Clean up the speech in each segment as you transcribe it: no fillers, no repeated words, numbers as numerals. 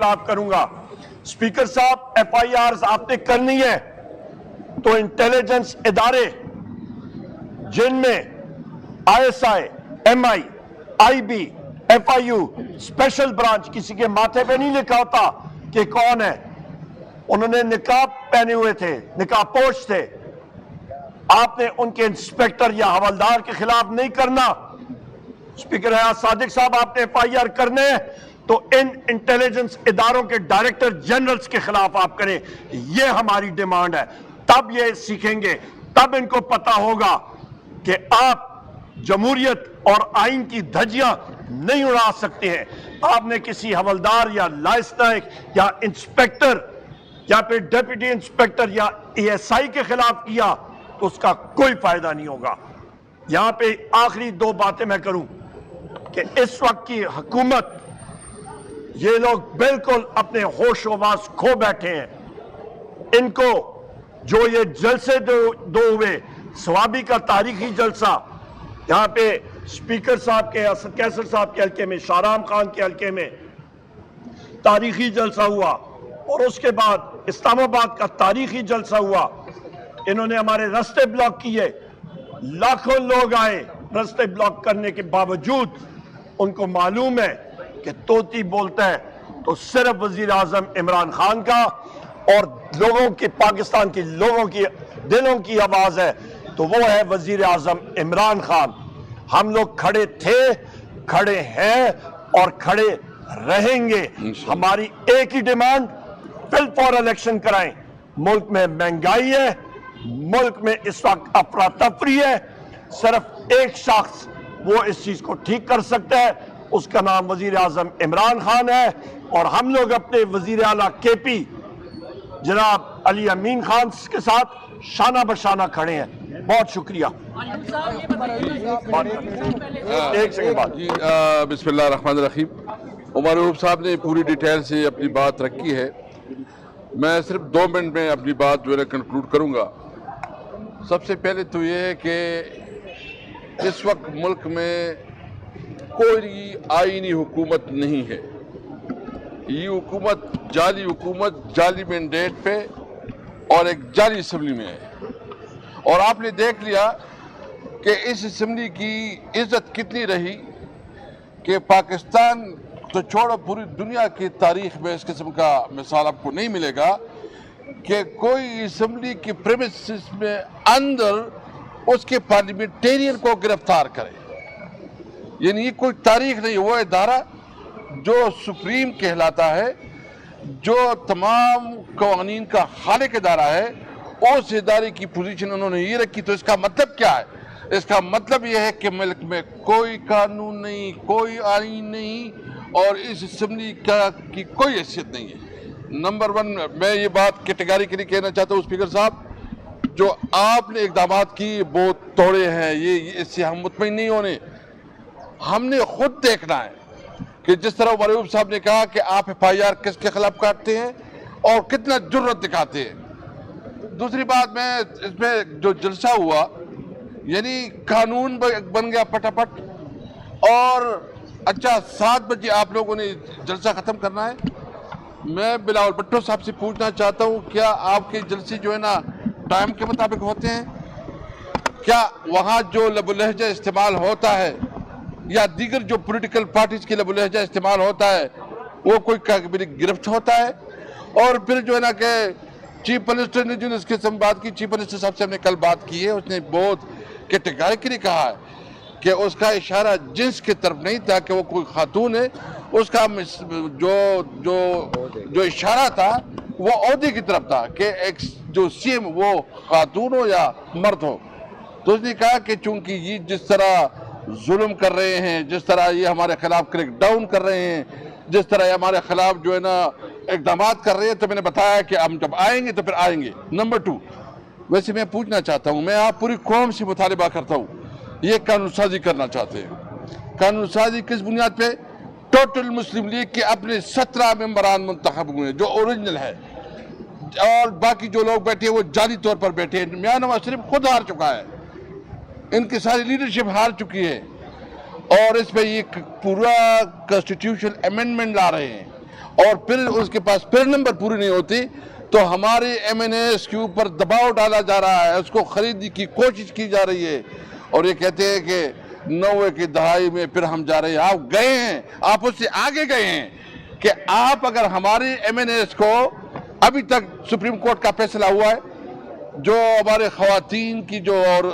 خلاف کروں گا۔ اسپیکر صاحب ایف آئی آرز آپ نے کرنی ہے تو انٹیلیجنس ادارے جن میں I S I, M I, I B, F I U, special branch, کسی کے ماتھے پہ نہیں لکھا ہوتا کہ کون ہے، انہوں نے نقاب پہنے ہوئے تھے، نقاب پوش تھے، آپ نے ان کے انسپیکٹر یا حوالدار کے خلاف نہیں کرنا۔ اسپیکر حیات صادق صاحب آپ نے ایف آئی آر کرنے ہیں تو ان انٹیلیجنس اداروں کے ڈائریکٹر جنرلز کے خلاف آپ کریں، یہ ہماری ڈیمانڈ ہے۔ تب یہ سیکھیں گے، تب ان کو پتا ہوگا کہ آپ جمہوریت اور آئین کی دھجیاں نہیں اڑا سکتے ہیں۔ آپ نے کسی حوالدار یا لائس نائک یا انسپیکٹر یا پھر ڈیپٹی انسپیکٹر یا ای ایس آئی کے خلاف کیا تو اس کا کوئی فائدہ نہیں ہوگا۔ یہاں پہ آخری دو باتیں میں کروں کہ اس وقت کی حکومت، یہ لوگ بالکل اپنے ہوش و حواس کھو بیٹھے ہیں۔ ان کو جو یہ جلسے دو ہوئے، ثوابی کا تاریخی جلسہ، یہاں پہ اسپیکر صاحب کے، اسد کیسر صاحب کے حلقے میں، شاہرام خان کے حلقے میں تاریخی جلسہ ہوا، اور اس کے بعد اسلام آباد کا تاریخی جلسہ ہوا۔ انہوں نے ہمارے رستے بلاک کیے، لاکھوں لوگ آئے، رستے بلاک کرنے کے باوجود ان کو معلوم ہے کہ طوطی بولتا ہے تو صرف وزیر اعظم عمران خان کا اور لوگوں کے، پاکستان کے لوگوں کی دلوں کی آواز ہے تو وہ ہے وزیر اعظم عمران خان۔ ہم لوگ کھڑے تھے، کھڑے ہیں اور کھڑے رہیں گے۔ ہماری ایک ہی ڈیمانڈ، بل فور الیکشن کرائیں۔ ملک میں مہنگائی ہے، ملک میں اس وقت افراتفری ہے، صرف ایک شخص وہ اس چیز کو ٹھیک کر سکتا ہے، اس کا نام وزیر اعظم عمران خان ہے، اور ہم لوگ اپنے وزیر اعلیٰ کے پی جناب علی امین خان کے ساتھ شانہ بشانہ کھڑے ہیں۔ بہت شکریہ۔ ایک سیکنڈ بعد بسم اللہ الرحمن الرحیم۔ عمر عروب صاحب نے پوری ڈیٹیل سے اپنی بات رکھی ہے، میں صرف 2 منٹ میں اپنی بات جو ہے کنکلوڈ کروں گا۔ سب سے پہلے تو یہ ہے کہ اس وقت ملک میں کوئی آئینی حکومت نہیں ہے، یہ حکومت جعلی مینڈیٹ پہ اور ایک جعلی اسمبلی میں ہے، اور آپ نے دیکھ لیا کہ اس اسمبلی کی عزت کتنی رہی کہ پاکستان تو چھوڑو، پوری دنیا کی تاریخ میں اس قسم کا مثال آپ کو نہیں ملے گا کہ کوئی اسمبلی کی پریمیسز میں اندر اس کے پارلیمنٹیرین کو گرفتار کرے، یعنی یہ کوئی تاریخ نہیں۔ وہ ادارہ جو سپریم کہلاتا ہے، جو تمام قوانین کا خالق ادارہ ہے، اس ادارے کی پوزیشن انہوں نے یہ رکھی، تو اس کا مطلب کیا ہے؟ اس کا مطلب یہ ہے کہ ملک میں کوئی قانون نہیں، کوئی آئین نہیں، اور اس اسمبلی کی کوئی حیثیت نہیں ہے۔ نمبر 1 میں یہ بات کیٹیگریکلی کہنا چاہتا ہوں اسپیکر صاحب، جو آپ نے اقدامات کی بہت توڑے ہیں، یہ اس سے ہم مطمئن نہیں ہونے۔ ہم نے خود دیکھنا ہے کہ جس طرح عمر عروب صاحب نے کہا کہ آپ ایف آئی آر کس کے خلاف کاٹتے ہیں اور کتنا جرت دکھاتے ہیں۔ دوسری بات، میں اس میں جو جلسہ ہوا، یعنی قانون بن گیا پٹاپٹ، اور اچھا 7 بجے آپ لوگوں نے جلسہ ختم کرنا ہے۔ میں بلاول بھٹو صاحب سے پوچھنا چاہتا ہوں، کیا آپ کے جلسے جو ہے نا ٹائم کے مطابق ہوتے ہیں؟ کیا وہاں جو لب و لہجہ استعمال ہوتا ہے یا دیگر جو پولیٹیکل پارٹیز کی لب و لہجہ استعمال ہوتا ہے وہ کوئی گرفت ہوتا ہے؟ اور پھر جو ہے نا کہ چیف منسٹر نے جو اس قسم بات کی، چیف منسٹر صاحب سے ہم نے کل بات کی ہے، اس نے بہت کیٹیگریکلی کہا ہے کہ اس کا اشارہ جنس کی طرف نہیں تھا کہ وہ کوئی خاتون ہے، اس کا جو اشارہ تھا وہ عہدے کی طرف تھا کہ ایک جو سی ایم وہ خاتون ہو یا مرد ہو۔ تو اس نے کہا کہ چونکہ یہ جس طرح ظلم کر رہے ہیں، جس طرح یہ ہمارے خلاف کریک ڈاؤن کر رہے ہیں، جس طرح یہ ہمارے خلاف جو ہے نا اقدامات کر رہے ہیں، تو میں نے بتایا کہ ہم جب آئیں گے تو پھر آئیں گے۔ نمبر 2، ویسے میں پوچھنا چاہتا ہوں، میں آپ پوری قوم سے مطالبہ کرتا ہوں، یہ قانون سازی کرنا چاہتے ہیں۔ قانون سازی کس بنیاد پہ؟ ٹوٹل مسلم لیگ کے اپنے 17 ممبران منتخب ہوئے ہیں جو اوریجنل ہے، اور باقی جو لوگ بیٹھے ہیں وہ جعلی طور پر بیٹھے ہیں۔ میاں نواز شریف خود ہار چکا ہے، ان کی ساری لیڈرشپ ہار چکی ہے، اور اس پہ یہ پورا کانسٹیٹیوشن امینڈمنٹ لا رہے ہیں۔ اور پھر اس کے پاس پھر نمبر پوری نہیں ہوتی تو ہمارے ایم این ایس کے اوپر دباؤ ڈالا جا رہا ہے، اس کو خریدنے کی کوشش کی جا رہی ہے، اور یہ کہتے ہیں کہ 90 کی دہائی میں پھر ہم جا رہے ہیں۔ آپ گئے ہیں، آپ اس سے آگے گئے ہیں کہ آپ اگر ہمارے ایم این ایس کو ابھی تک سپریم کورٹ کا فیصلہ ہوا ہے، جو ہمارے خواتین کی جو اور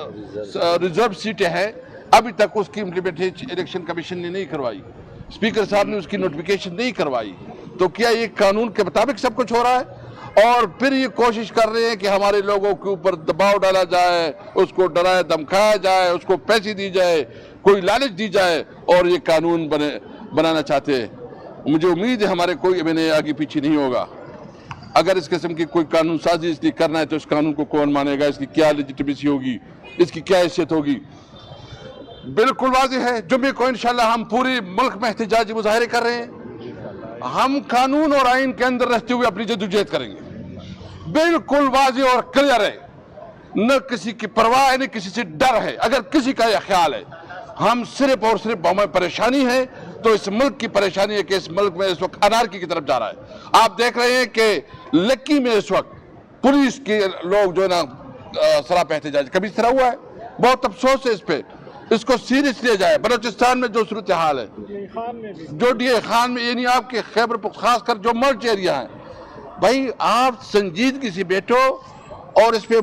ریزرو سیٹیں ہیں ابھی تک اس کی امپلیمنٹیشن الیکشن کمیشن نے نہیں کروائی، اسپیکر صاحب نے اس کی نوٹیفیکیشن نہیں کروائی، تو کیا یہ قانون کے مطابق سب کچھ ہو رہا ہے؟ اور پھر یہ کوشش کر رہے ہیں کہ ہمارے لوگوں کے اوپر دباؤ ڈالا جائے، اس کو ڈرایا دھمکایا جائے، اس کو پیسے دی جائے، کوئی لالچ دی جائے، اور یہ قانون بنانا چاہتے ہیں۔ مجھے امید ہے ہمارے کوئی ایم این اے آگے پیچھے نہیں ہوگا۔ اگر اس قسم کی کوئی قانون سازی اس لیے کرنا ہے تو اس قانون کو کون مانے گا، اس کی کیا لیجیٹمیسی ہوگی، اس کی کیا حیثیت ہوگی؟ بالکل واضح ہے، جمعے کو انشاءاللہ ہم پورے ملک میں احتجاجی مظاہرے کر رہے ہیں، ہم قانون اور آئین کے اندر رہتے ہوئے اپنی جدوجہد کریں گے، بالکل واضح اور کلیئر ہے، نہ کسی کی پرواہ ہے نہ کسی سے ڈر ہے۔ اگر کسی کا یہ خیال ہے ہم صرف اور صرف ہمیں پریشانی ہے تو اس ملک کی پریشانی ہے کہ اس ملک میں اس وقت انارکی کی طرف جا رہا ہے۔ آپ دیکھ رہے ہیں کہ لکی میں اس وقت پولیس کے لوگ جو ہے نا سراپا احتجاج، کبھی اس طرح ہوا ہے؟ بہت افسوس ہے اس پہ، اس کو سیریس لیا جائے۔ بلوچستان میں جو صورتحال ہے، جو ڈی اے خان میں، یعنی آپ کے خیبر پختونخوا، خاص کر جو مرچ ایریا ہیں، بھائی آپ سنجیدگی سے بیٹھو اور اس پہ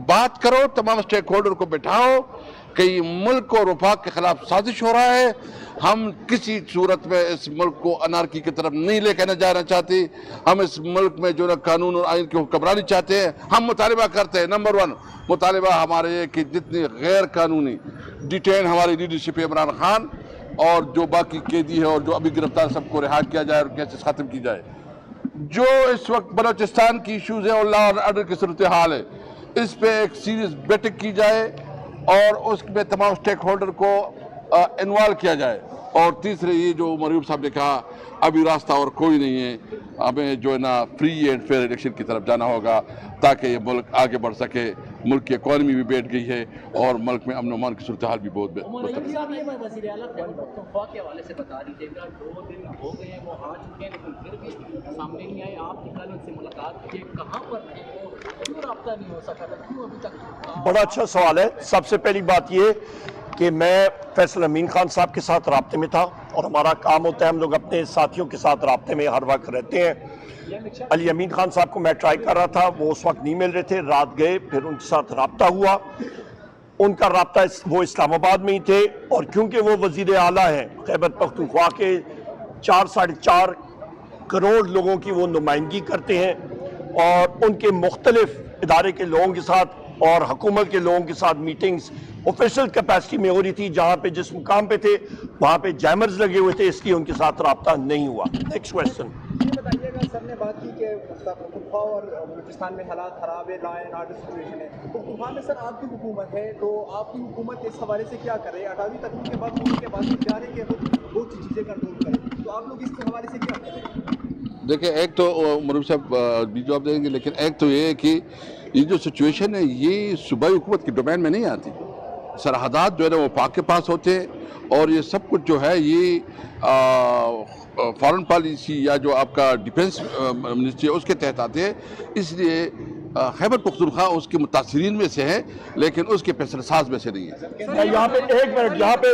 بات کرو، تمام اسٹیک ہولڈر کو بٹھاؤ کہ یہ ملک اور وفاق کے خلاف سازش ہو رہا ہے۔ ہم کسی صورت میں اس ملک کو انارکی کی طرف نہیں لے کے جانا چاہتے، ہم اس ملک میں جو قانون اور آئین کی حکمرانی چاہتے ہیں۔ ہم مطالبہ کرتے ہیں، نمبر 1 مطالبہ ہمارے یہ کہ جتنے غیر قانونی ڈیٹین ہماری لیڈرشپ عمران خان اور جو باقی قیدی ہے اور جو ابھی گرفتار، سب کو رہا کیا جائے اور کیسے ختم کی جائے۔ جو اس وقت بلوچستان کی ایشوز ہے اور لا اور آرڈر کی صورتحال ہے، اس پہ ایک سیریس بیٹھک کی جائے اور اس میں تمام اسٹیک ہولڈر کو انوالو کیا جائے۔ اور تیسرے یہ جو مریوب صاحب نے کہا، ابھی راستہ اور کوئی نہیں ہے، ہمیں جو ہے نا فری اینڈ فیئر الیکشن کی طرف جانا ہوگا تاکہ یہ ملک آگے بڑھ سکے۔ ملک کی اکانومی بھی بیٹھ گئی ہے اور ملک میں امن و امان کی صورتحال بھی بہت وزیر اعلیٰ خیبر پختونخوا کے حوالے سے بتا دیجیے گا، 2 دن ہو گئے ہیں وہ آ چکے ہیں لیکن پھر بھی سامنے نہیں آئے۔ آپ نے کل ان سے ملاقات کی، کہاں پر تھے وہ، کیوں رابطہ نہیں ہو سکا تھا، کیوں ابھی تک؟ بڑا اچھا سوال ہے۔ سب سے پہلی بات یہ کہ میں فیصل امین خان صاحب کے ساتھ رابطے میں تھا اور ہمارا کام ہوتا ہے، ہم لوگ اپنے ساتھیوں کے ساتھ رابطے میں ہر وقت رہتے ہیں۔ علی امین خان صاحب کو میں ٹرائی کر رہا تھا، وہ اس وقت نہیں مل رہے تھے، رات گئے، پھر ان کے ساتھ رابطہ ہوا۔ ان کا رابطہ وہ اسلام آباد میں ہی تھے، اور کیونکہ وہ وزیر اعلیٰ ہیں خیبر پختونخوا کے 4.5 کروڑ لوگوں کی وہ نمائندگی کرتے ہیں، اور ان کے مختلف ادارے کے لوگوں کے ساتھ اور حکومت کے لوگوں کے ساتھ میٹنگز آفیشل کیپیسٹی میں ہو رہی تھی۔ جہاں پہ جس مقام پہ تھے وہاں پہ جیمرز لگے ہوئے تھے، اس لیے ان کے ساتھ رابطہ نہیں ہوا۔ Next question. یہ بتائیے گا، سر نے بات کی کہ پختونخوا اور بلوچستان میں حالات خراب ہے، لا اینڈ آرڈر سچویشن ہے۔ پختونخوا میں سر آپ کی حکومت ہے، تو آپ کی حکومت اس حوالے سے کیا کر رہی ہے؟ 28ویں ترمیم کے بعد ہونے کے بعد چاہ رہے کہ وہ چیزیں کنٹرول کریں، تو آپ لوگ اس حوالے سے کیا کر رہے ہیں؟ دیکھیں، ایک تو مروب صاحب بھی جواب دیں گے، لیکن ایک تو یہ ہے کہ یہ جو سچویشن ہے یہ صوبائی حکومت کی ڈومین میں نہیں آتی۔ سرحدات جو ہے نا وہ پاک کے پاس ہوتے ہیں، اور یہ سب کچھ جو ہے یہ فارن پالیسی یا جو آپ کا ڈیفنس منسٹری ہے اس کے تحت آتے ہیں۔ اس لیے خیبر پختونخوا اس کے متاثرین میں سے ہے، لیکن اس کے فیصلہ ساز میں سے نہیں ہے۔ یہاں پہ ایک منٹ، یہاں پہ